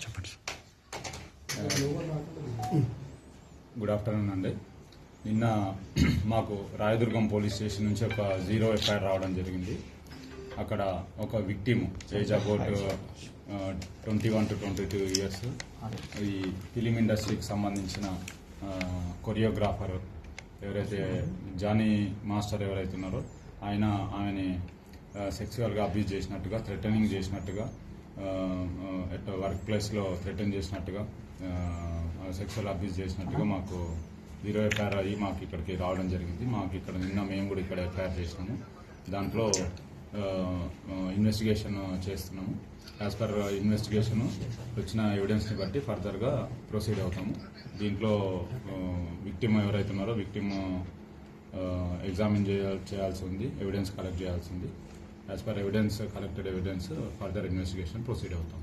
చెప్పండి. Good afternoon అండి. నిన్న మాకు రాయదుర్గం పోలీస్ స్టేషన్ నుంచి ఒక 0 ఎఫ్ఐఆర్ రావడం జరిగింది. అక్కడ ఒక victim age about 21 to 22 years, ఈ ఫిలిం ఇండస్ట్రీకి సంబంధించిన కొరియోగ్రాఫర్ ఎవరైతే జానీ మాస్టర్ ఎవరైతే ఉన్నారో ఆమెని సెక్సువల్గా అబ్యూజ్ చేసినట్టుగా, థ్రెటనింగ్ చేసినట్టుగా, వర్క్ ప్లేస్లో థ్రెటన్ చేసినట్టుగా, సెక్సువల్ అబ్యూజ్ చేసినట్టుగా మాకు 0 ఎఫ్ఐఆర్ అయ్యి మాకు ఇక్కడికి రావడం జరిగింది. మాకు ఇక్కడ నిన్న మేము కూడా ఇక్కడ ఎఫ్ఐఆర్ చేసినాము. దాంట్లో ఇన్వెస్టిగేషన్ చేస్తున్నాము. యాజ్ పర్ ఇన్వెస్టిగేషన్ వచ్చిన ఎవిడెన్స్ని బట్టి ఫర్దర్గా ప్రొసీడ్ అవుతాము. దీంట్లో విక్టిమ్ ఎవరైతే ఉన్నారో విక్టిమ్ ఎగ్జామిన్ చేయాల్సి ఉంది, ఎవిడెన్స్ కలెక్ట్ చేయాల్సి ఉంది. As per collected evidence further investigation proceed అవుతాం.